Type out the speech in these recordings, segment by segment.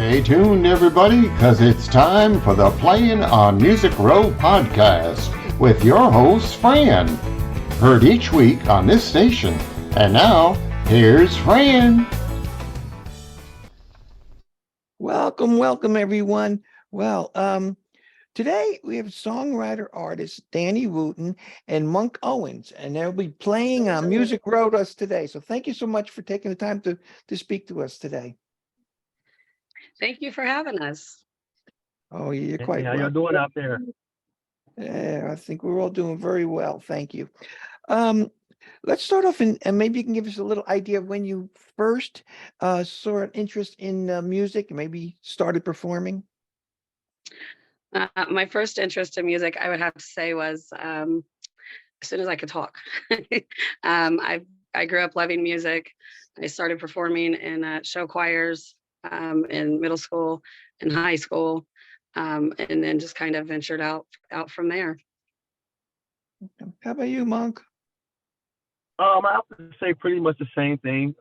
Stay tuned, everybody, because it's time for the Playin on Music Row podcast with your host, Fran. Heard each week on this station. And now, here's Fran. Welcome, everyone. Today we have songwriter artist Danni Wooten and Monk Owens, and they'll be playing Music Row to us today. So thank you so much for taking the time to speak to us today. Thank you for having us. Oh, you're quite How y'all doing out there? Yeah, I think we're all doing very well. Thank you. Let's start off and maybe you can give us a little idea of when you first saw an interest in music and maybe started performing. My first interest in music, I would have to say, was as soon as I could talk. I grew up loving music. I started performing in show choirs in middle school and high school, and then just kind of ventured out from there. How about you, Monk? I have to say pretty much the same thing.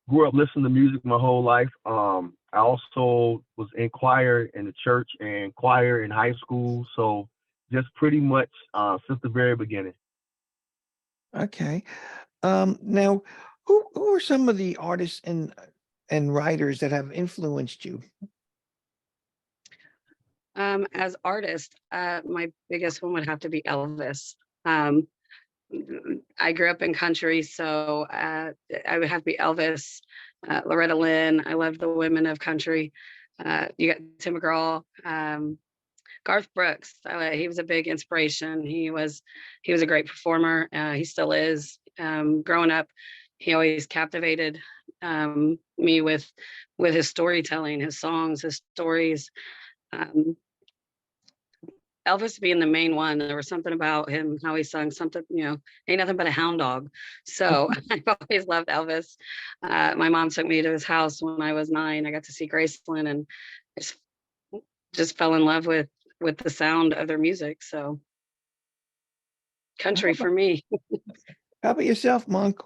Grew up listening to music my whole life. I also was in choir in the church and choir in high school. So just pretty much since the very beginning. Okay. Now, who are some of the artists and writers that have influenced you? As artists, my biggest one would have to be Elvis. Um, I grew up in country, so I would have to be Elvis, Loretta Lynn. I love the women of country. You got Tim McGraw, Garth Brooks. He was a big inspiration. He was a great performer. He still is. Growing up, he always captivated me with his storytelling, his songs, his stories. Um, Elvis being the main one, there was something about him, how he sung something, ain't nothing but a hound dog. So I've always loved Elvis. My mom took me to his house when I was 9. I got to see Graceland and just fell in love with the sound of their music. So country for me. How about yourself, Monk?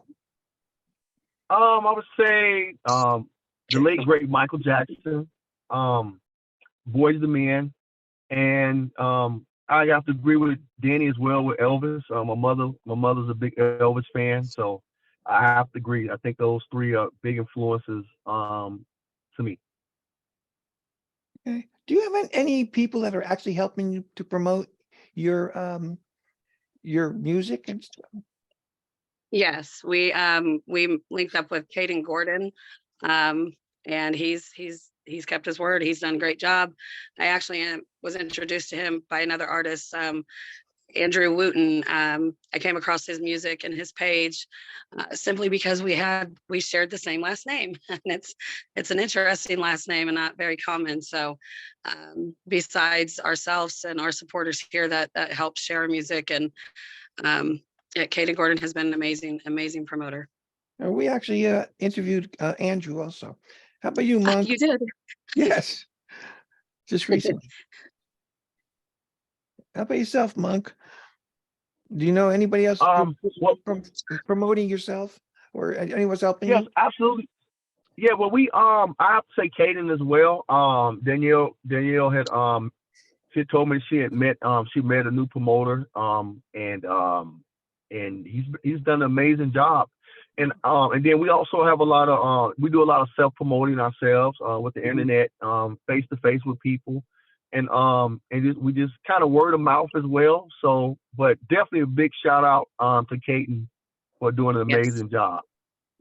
I would say the late great Michael Jackson, Boys II Men, and I have to agree with Danni as well with Elvis. My mother's a big Elvis fan, so I have to agree. I think those three are big influences to me. Okay. Do you have any people that are actually helping you to promote your music and stuff? Yes, we linked up with Caden Gordon, and he's kept his word. He's done a great job. I actually was introduced to him by another artist, Andrew Wooten. I came across his music and his page simply because we shared the same last name, and it's an interesting last name and not very common. So besides ourselves and our supporters here that help share music, and Caden Gordon has been an amazing promoter. We actually interviewed Andrew also. How about you, Monk? You did. Yes, just recently. How about yourself, Monk? Do you know anybody else from promoting yourself, or anyone's helping Yes, you? absolutely. Yeah, well, I have to say Caden as well. Danielle had she told me she met a new promoter, and he's done an amazing job. And then we also have a lot of we do a lot of self promoting ourselves with the internet, face to face with people, and we just kind of word of mouth as well. So, but definitely a big shout out to Caden for doing an amazing job.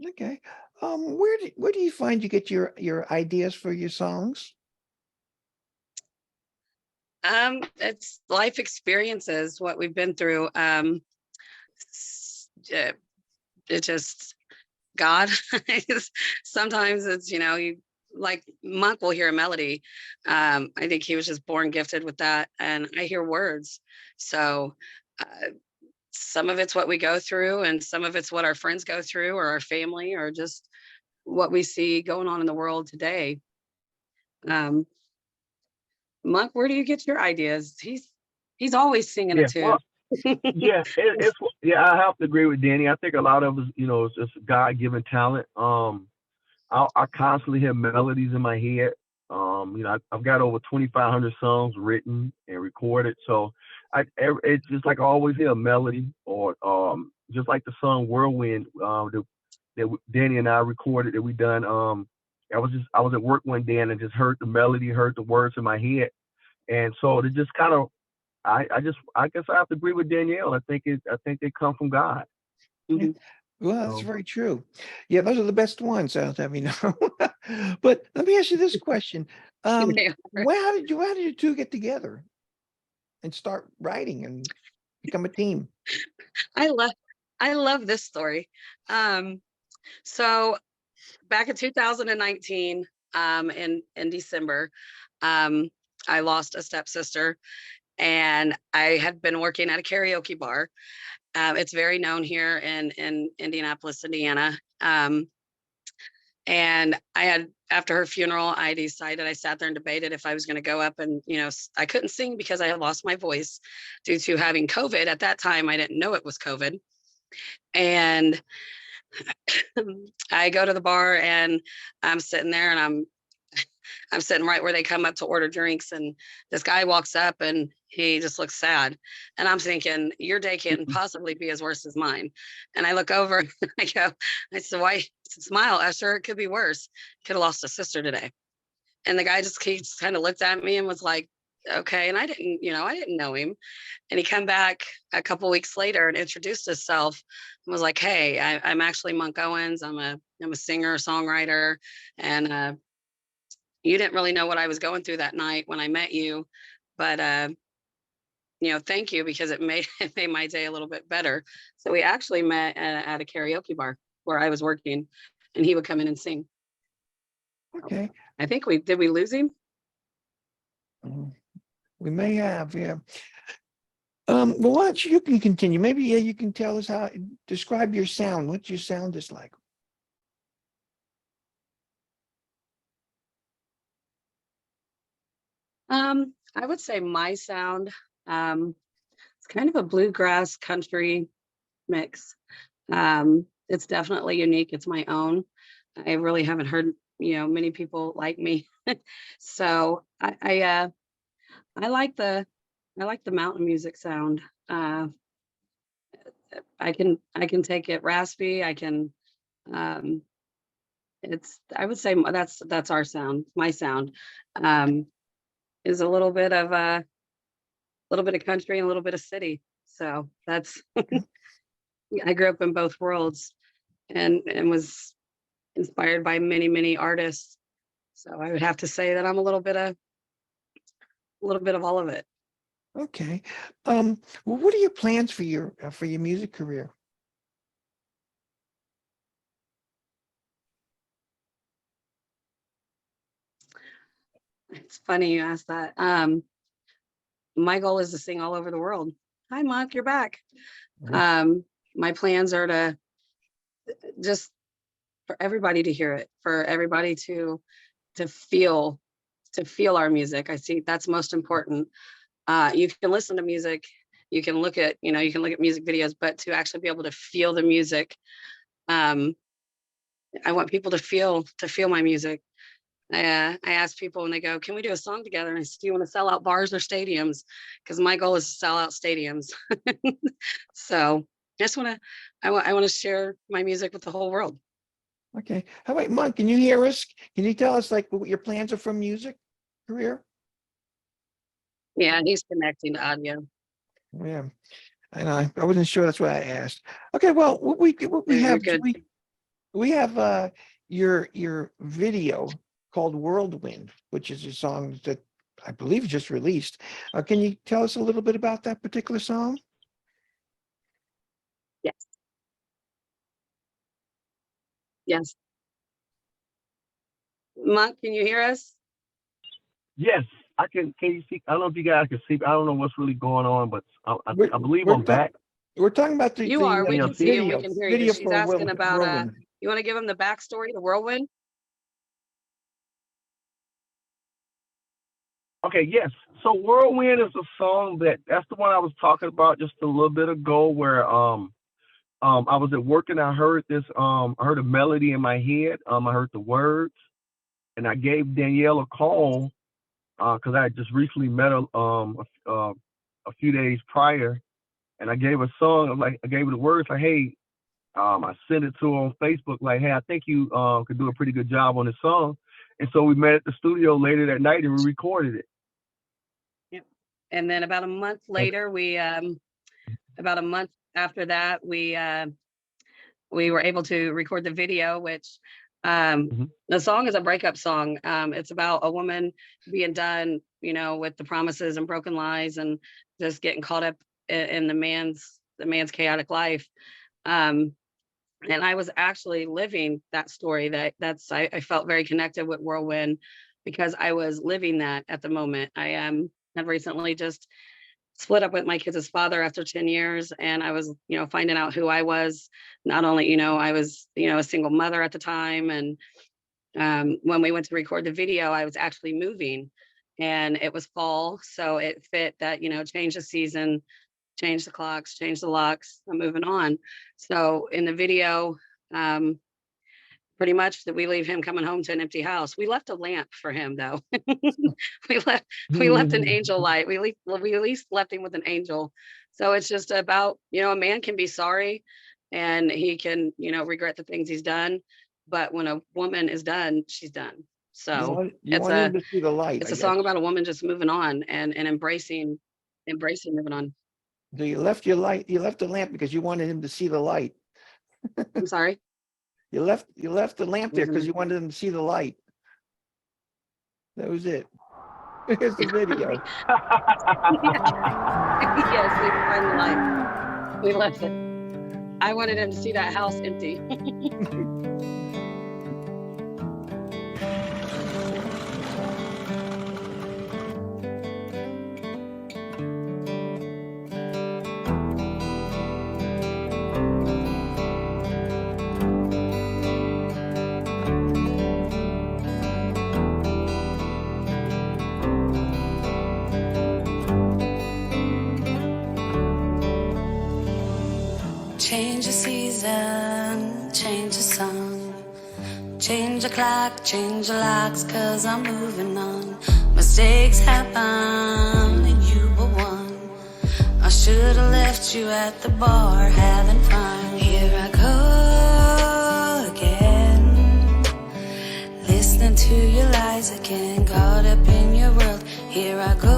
Okay. Where do you find you get your ideas for your songs? It's life experiences, what we've been through. It just God. Sometimes it's you like Monk will hear a melody. I think he was just born gifted with that, and I hear words. So some of it's what we go through, and some of it's what our friends go through, or our family, or just what we see going on in the world today. Um, Monk, where do you get your ideas? He's always singing it too. Well, I have to agree with Danni. I think a lot of us, it's just God given talent. I constantly hear melodies in my head, I've got over 2,500 songs written and recorded. So it's just like I always hear a melody, or just like the song Whirlwind that Danny and I recorded that we done. I was at work one day and I just heard the melody, heard the words in my head, and so it just kind of I guess I have to agree with Danielle. I think they come from God. Mhm. Well, that's So very true. Yeah, those are the best ones, have you know. But let me ask you this question. They are. How did you two get together and start writing and become a team? I love I love this story. Um, so back in 2019, in December, um, I lost a stepsister, and I had been working at a karaoke bar. It's very known here in Indianapolis, Indiana. And I had, after her funeral, I sat there and debated if I was going to go up and, I couldn't sing because I had lost my voice due to having COVID. At that time, I didn't know it was COVID. And I go to the bar and I'm sitting there and I'm sitting right where they come up to order drinks, and this guy walks up and he just looks sad. And I'm thinking, your day can't possibly be as worse as mine. And I look over and I said, why? He said, smile, Esther, it could be worse. Could have lost a sister today. And the guy just kind of looked at me and was like, okay. And I didn't know him. And he come back a couple weeks later and introduced himself and was like, hey, I'm actually Monk Owens. I'm a singer, songwriter, and you didn't really know what I was going through that night when I met you, but thank you, because it made it made my day a little bit better. So we actually met at a karaoke bar where I was working, and he would come in and sing. Okay. I think we lose him? We may have, yeah. Well, why don't you can continue. Maybe you can tell us describe your sound. What your sound is like. I would say my sound, it's kind of a bluegrass country mix. It's definitely unique. It's my own. I really haven't heard, many people like me. So I like the mountain music sound. I can take it raspy. Um, I would say that's our sound. My sound is a little bit of country and a little bit of city. So that's I grew up in both worlds, and was inspired by many, many artists. So I would have to say that I'm a little bit of all of it. Okay. Well, what are your plans for your music career? It's funny you asked that. My goal is to sing all over the world. Hi, Monk, you're back. My plans are to just for everybody to hear it, for everybody to feel our music. I see that's most important. You can listen to music, you can look at music videos, but to actually be able to feel the music, I want people to feel my music. I ask people when they go, can we do a song together? And I said, do you want to sell out bars or stadiums? Because my goal is to sell out stadiums. So I want to share my music with the whole world. Okay. How about Mike? Can you hear us? Can you tell us like what your plans are for music career? Yeah, he's connecting to audio. Yeah. And I wasn't sure. That's why I asked. Okay. Well, what we have, good. we have your video called Whirlwind, which is a song that I believe just released. Can you tell us a little bit about that particular song? Yes. Yes. Monk, can you hear us? yes, I can. Can you see? I don't know if you guys can see. I don't know what's really going on, but I believe we're I'm back. We're talking about the You are. We Can can you see you see? and we video can hear you. video She's for asking about Whirlwind. you want to give them the backstory to Whirlwind? Okay, yes. So Whirlwind is a song that's the one I was talking about just a little bit ago, where I was at work and I heard this I heard a melody in my head. I heard the words, and I gave Danielle a call because I had just recently met her a few days prior, and I gave her a song. I gave her the words like, hey, I sent it to her on Facebook like, hey, I think you could do a pretty good job on this song. And so we met at the studio later that night and we recorded it. Yep. And then about a month later, about a month after that, we were able to record the video, which the song is a breakup song. It's about a woman being done, with the promises and broken lies and just getting caught up in the man's chaotic life. And I was actually living that story. I felt very connected with Whirlwind because I was living that at the moment. I had recently just split up with my kids' father after 10 years. And I was, finding out who I was. Not only, I was, a single mother at the time. And when we went to record the video, I was actually moving and it was fall. So it fit that, change the season, change the clocks, change the locks, I'm moving on. So in the video, pretty much that we leave him coming home to an empty house. We left a lamp for him though. we left an angel light. We at least left him with an angel. So it's just about, a man can be sorry and he can, regret the things he's done. But when a woman is done, she's done. So you want him to see the light. It's a song about a woman just moving on and embracing moving on. So you left your light, you left the lamp because you wanted him to see the light. I'm sorry. You left the lamp there because you wanted him to see the light. That was it. Here's the video. Yes, we find the light. We left it. I wanted him to see that house empty. Change the season, change the song, change the clock, change the locks, 'cause I'm moving on. Mistakes happen and you were one. I should've left you at the bar having fun. Here I go again, listening to your lies again, caught up in your world. Here I go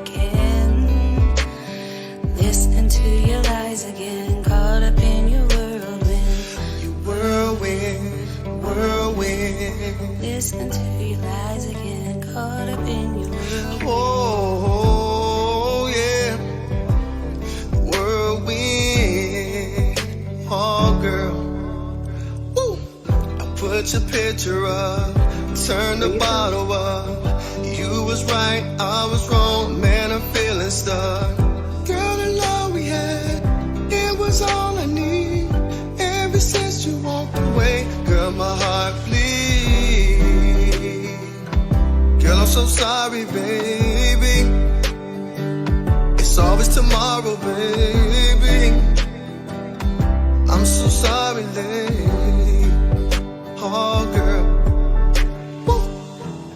again, listening to your lies again, caught up in your whirlwind. You whirlwind. Listening to your lies again, caught up in your whirlwind. Oh, yeah. Whirlwind. Oh, girl. Woo. I put your picture up, turn the bottle up. You was right, I was wrong, man, I'm feeling stuck. Girl, the love we had, it was all I need. Ever since you walked away, girl, my heart bleeds. Girl, I'm so sorry, baby. It's always tomorrow, baby. I'm so sorry, lady. Oh, girl. Woo.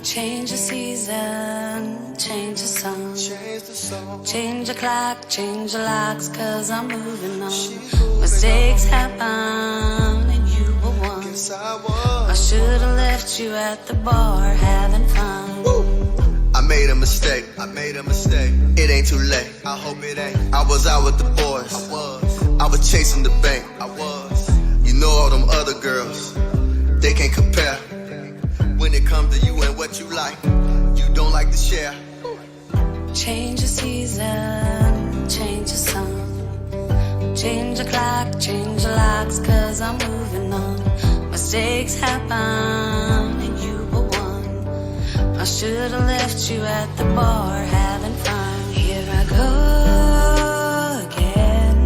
Change the season, change the song, Change the song. change the clock, change the locks, 'cause I'm moving on. moving Mistakes on. happen and you were one. Yes, I I was. should've left you at the bar having fun. Woo. I made a mistake. It ain't too late. I hope it ain't. I was out with the boys. I was chasing the bank. You know all them other girls, they can't compare. When it comes to you and what you like, you don't like to share. Change the season, change the song, change the clock, change the locks, 'cause I'm moving on. Mistakes happen and you were one. I should've left you at the bar having fun. Here I go again,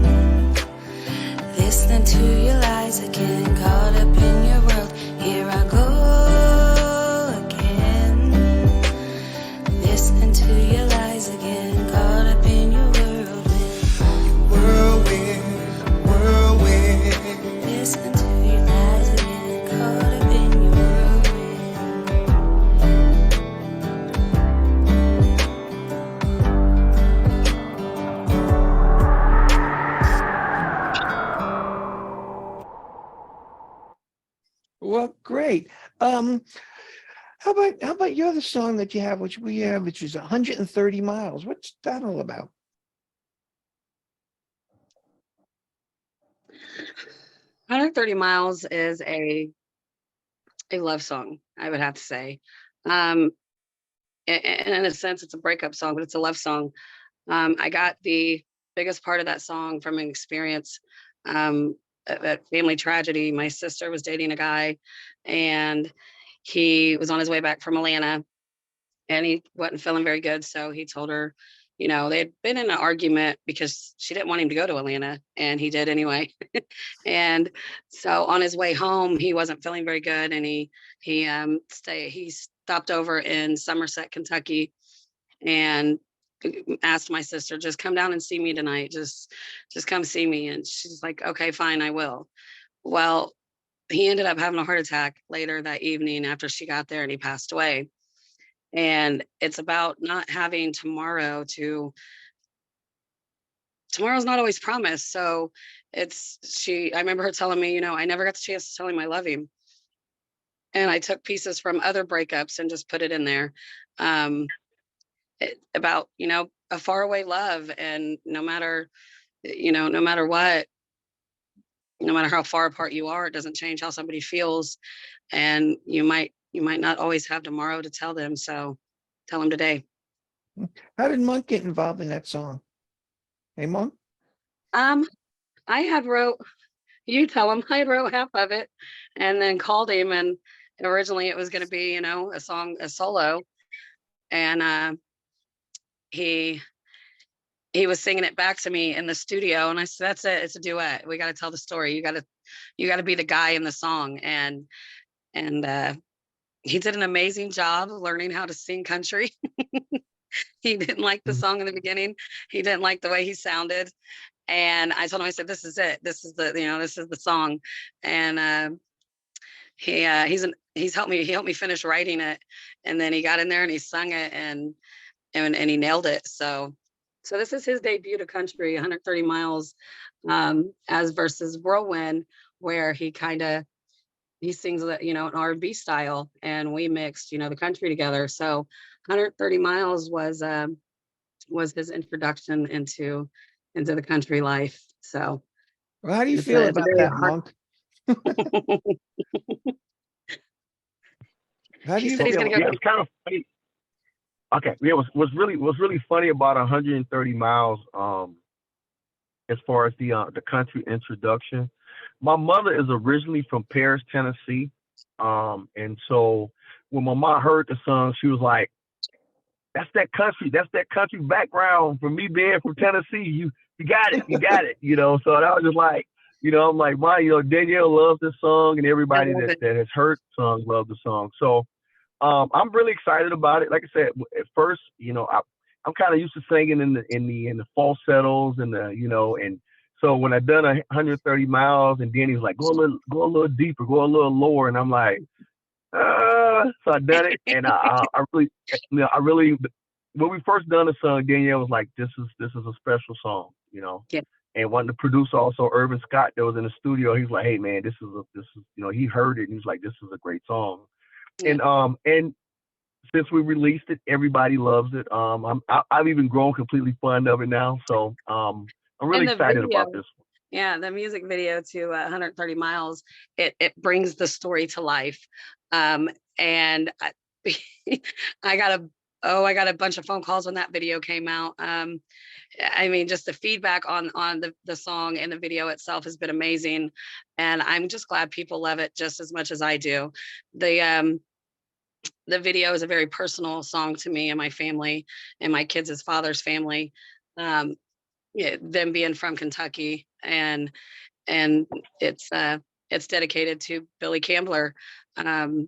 listening to your lies again, caught up in your world. Here I go again, listening to your lies again, caught up in your whirlwind. Whirlwind. Listening to your lies again, caught up in your whirlwind. great. How about your other song that you have, which we have, which is 130 miles? What's that all about? 130 Miles is a love song, I would have to say. Um, and in a sense, it's a breakup song, but it's a love song. I got the biggest part of that song from an experience, at family tragedy. My sister was dating a guy, and he was on his way back from Atlanta, and he wasn't feeling very good. So he told her, they had been in an argument because she didn't want him to go to Atlanta, and he did anyway. And so on his way home, he wasn't feeling very good, and he stopped over in Somerset, Kentucky, and asked my sister, just come down and see me tonight. Just come see me. And she's like, okay, fine, I will. Well, he ended up having a heart attack later that evening after she got there, and he passed away. And it's about not having tomorrow's not always promised. So I remember her telling me, I never got the chance to tell him I love him. And I took pieces from other breakups and just put it in there. About, a faraway love, and no matter what, no matter how far apart you are, it doesn't change how somebody feels. And you might not always have tomorrow to tell them. So tell them today. How did Monk get involved in that song? Hey, Monk? I had wrote, you tell him, I had wrote half of it and then called him, and originally it was going to be, a solo. And he was singing it back to me in the studio, and I said, that's it, it's a duet. We got to tell the story. You got to be the guy in the song. And he did an amazing job learning how to sing country. He didn't like the song in the beginning. He didn't like the way he sounded. And I told him, I said, this is it. This is the song. And he's helped me finish writing it. And then he got in there and he sung it, and he nailed it. So this is his debut to country, 130 Miles, as versus Whirlwind, where he sings an R&B style, and we mixed, the country together. So 130 Miles was his introduction into the country life. So Well, how do you feel it's a about very that, Monk? How do He you said he's feel? gonna go. Yeah, it's kind of funny. Okay, yeah, what's really funny about 130 miles, as far as the country introduction. My mother is originally from Paris, Tennessee, and so when my mom heard the song, she was like, "That's that country background from me being from Tennessee. You got it." So that was just like, I'm like, "Ma, Danielle loves this song, and I everybody love that it. has heard the song loves the song." So I'm really excited about it. Like I said, at first, I'm kind of used to singing in the falsettos and and so when I done 130 miles, and then he was like, go a little deeper, go a little lower, and I'm like, so I done it, and I really, when we first done the song, Danielle was like, this is a special song, Yeah. and wanted to produce also Irvin Scott that was in the studio. He's like, hey man, this is he heard it and he's like, this is a great song. Yeah. And since we released it, everybody loves it. I've even grown completely fond of it now. So I'm really And the excited video, about this one. yeah, the music video to 130 Miles, it brings the story to life. And I got a bunch of phone calls when that video came out. I mean, just the feedback on the song and the video itself has been amazing, and I'm just glad people love it just as much as I do. The video is a very personal song to me and my family and my kids' father's family. Yeah, them being from Kentucky, and it's dedicated to Billy Campbell. Um,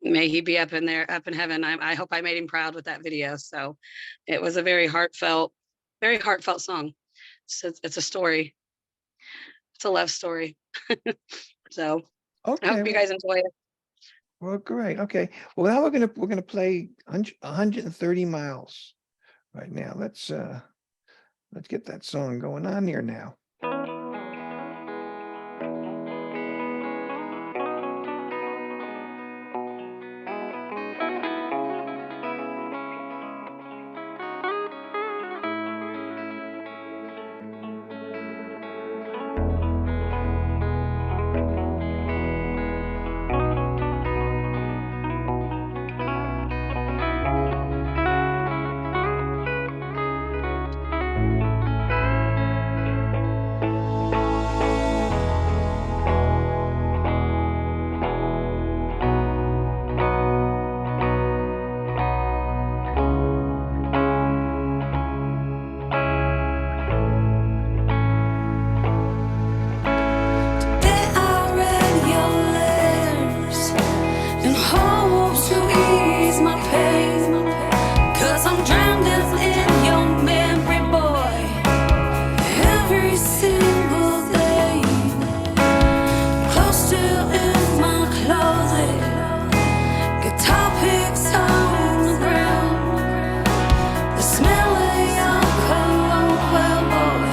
May he be up in heaven. I hope I made him proud with that video. So it was a very heartfelt song. So it's a story. It's a love story. So I Okay, hope you guys enjoy it. well, great. Okay, well, now we're gonna play 130 miles right now. Let's get that song going on here now. every single day. Close still in my closet, guitar picks on the ground. The smell of your cologne, well, boy,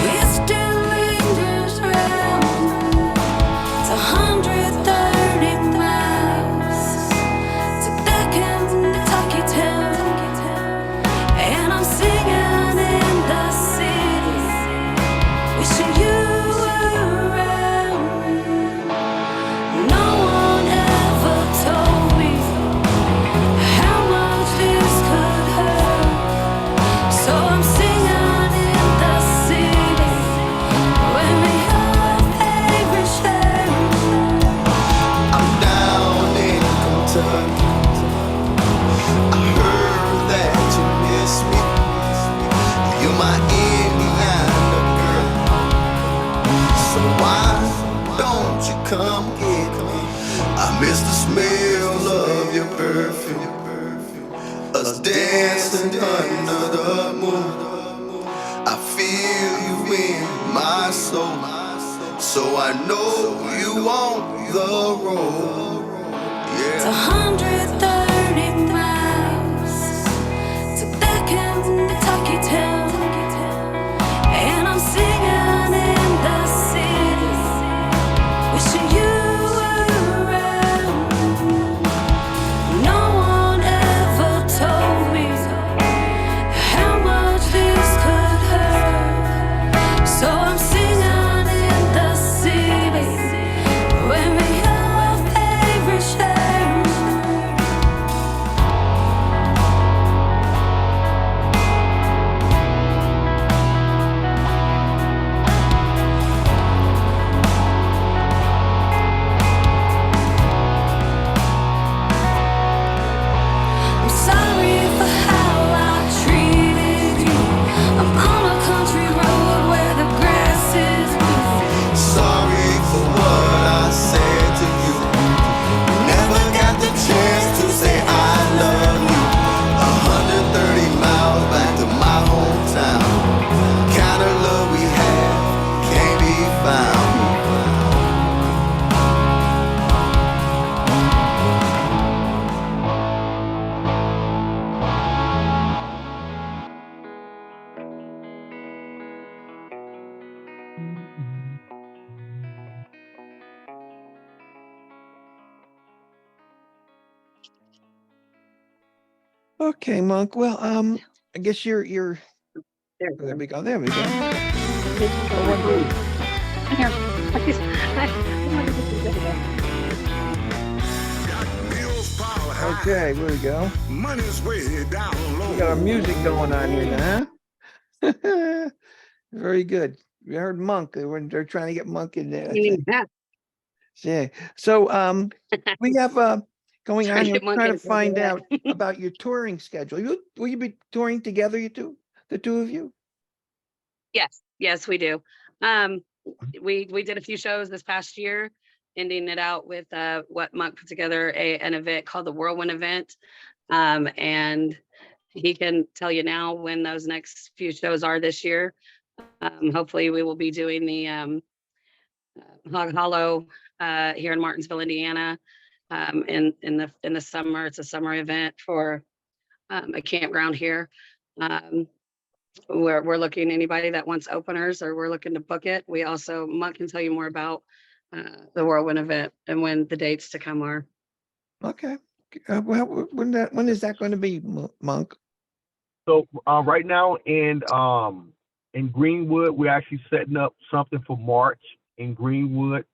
it still lingers round. It's 130 miles to back in Kentucky town, and I'm singing in the city, wishing you were around. No one ever told me how much this could hurt, so I'm singing in the city, when we have every share. I'm down in Kentucky. I heard that you miss me. You're my Indiana girl. So why don't you come get me? I miss the smell of your perfume, us dancing under the moon. I feel you in my soul, so I know you on the road. It's Yeah. 130 miles to back in Kentucky town, and I'm singing in the city, wishing you were around. No one ever told me how much this could hurt, so I'm singing in the city, when we have every share. I'm sorry for how I treated you. I'm on a country road where the grass is blue. Sorry for what I said to you. Never got the chance to say I love you. 130 miles back to my hometown. Kind of love we had can't be found. Okay, Monk. Well, I guess you're There there we we go. There we go. go. Here. I wanted to do that. Okay, there we go. Money's way down low. We got our music going on here now. Huh? Very good. We heard Monk. They're trying to get Monk in there. You mean that? Yeah. So we have going Trying on to here, get Monk trying in to there, find yeah. out about your touring schedule. Will you be touring together, you two? The two of you? Yes, we do. We did a few shows this past year, ending it out with what Monk put together an event called the Whirlwind event. And he can tell you now when those next few shows are this year. Hopefully we will be doing the Hog Hollow here in Martinsville, Indiana. In the summer. It's a summer event for a campground here. We're looking anybody that wants openers, or we're looking to book it. We also, Monk can tell you more about the Whirlwind event and when the dates to come are. Okay. Well, when is that going to be, Monk? So right now in Greenwood, we're actually setting up something for March in Greenwood,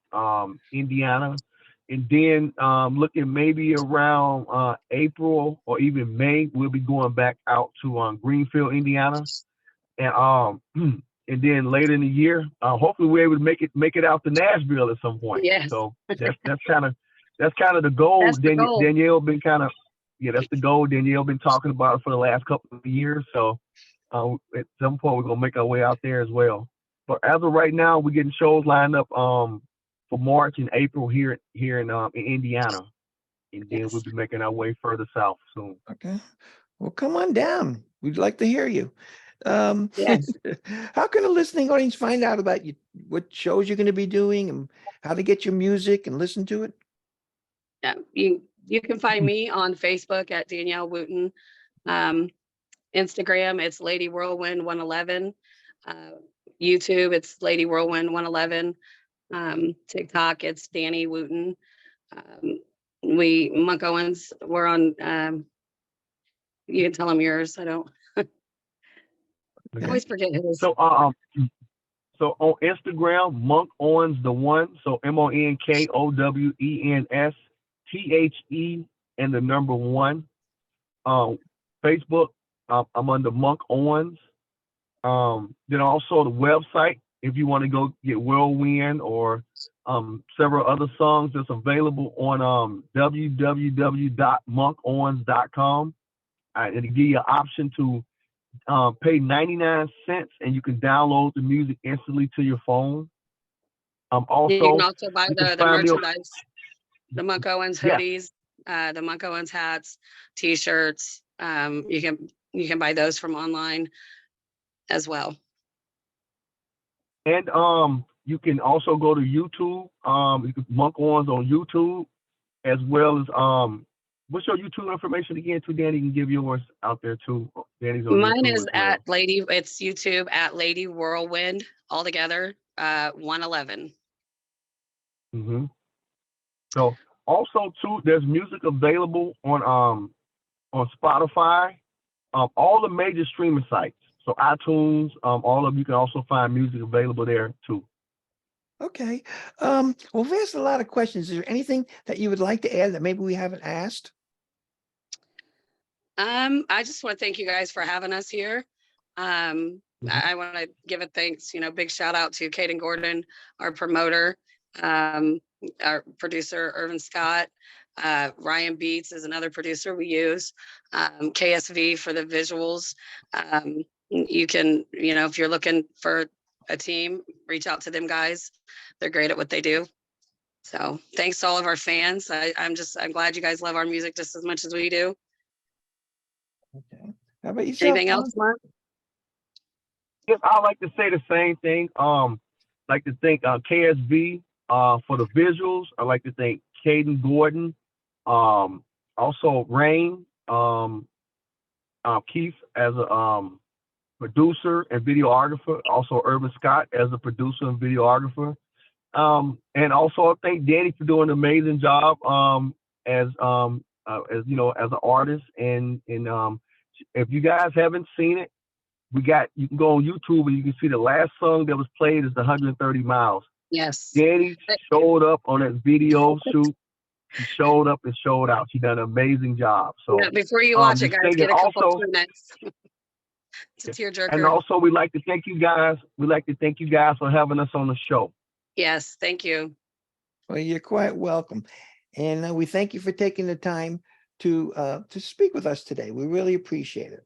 Indiana, and then looking maybe around April or even May, we'll be going back out to Greenfield, Indiana, and and then later in the year, hopefully we're able to make it out to Nashville at some point. Yes. So that's kind of the goal. That's the goal. Danielle been that's the goal. Danielle been talking about it for the last couple of years. So at some point we're gonna make our way out there as well. But as of right now, we're getting shows lined up for March and April here in Indiana, and then Yes. we'll be making our way further south soon. Okay. Well, come on down. We'd like to hear you. Yes. How can a listening audience find out about you, what shows you're going to be doing, and how to get your music and listen to it? Yeah, you can find me on Facebook at Danielle Wooten. Um, Instagram, it's Lady Whirlwind 111. Uh, YouTube, it's Lady Whirlwind 111. TikTok, it's Danni Wooten. Monk Owens, we're on, you can tell them yours. I don't, I Okay. always forget his. So so on Instagram, Monk Owens the one. So MonkOwensThe and the number one. Facebook, I'm under Monk Owens. Then also the website, if you want to go get Whirlwind or several other songs that's available on www.monkowens.com. It'll give you an option to pay 99 cents and you can download the music instantly to your phone. You can Also, also buy you can the find me on, merchandise, the Monk Owens yeah, hoodies, the Monk Owens hats, t-shirts. You can buy those from online as well. and you can also go to YouTube. You can Monk Owens on YouTube as well as what's your YouTube information again too, Danny? You can give yours out there too. Danny's on Mine YouTube is as well. it's YouTube at Lady Whirlwind altogether, 111. Mm-hmm. So also too, there's music available on Spotify, all the major streaming sites. So iTunes, all of you can also find music available there too. Okay. Well, we've asked a lot of questions. Is there anything that you would like to add that maybe we haven't asked? I just want to thank you guys for having us here. I want to give a thanks, big shout out to Caden Gordon, our promoter, our producer, Irvin Scott. Ryan Beats is another producer we use. KSV for the visuals. You can, if you're looking for a team, reach out to them guys. They're great at what they do. So thanks to all of our fans. I'm glad you guys love our music just as much as we do. Okay. How about yourself? Anything else, Mark? Yes, I like to say the same thing. Like to thank KSV for the visuals. I like to thank Caden Gordon, also Rain, Keith as a producer and videographer. Also Irvin Scott as a producer and videographer. And also I thank Danny for doing an amazing job as an artist. And if you guys haven't seen it, you can go on YouTube and you can see the last song that was played is the 130 Miles. Yes. Danny showed up on that video shoot. She showed up and showed out. She done an amazing job. So Yeah, before you watch it, guys, get a couple also, minutes. It's a tearjerker. and also we'd like to thank you guys. We'd like to thank you guys for having us on the show. Yes, thank you. Well, you're quite welcome. And we thank you for taking the time to speak with us today. We really appreciate it.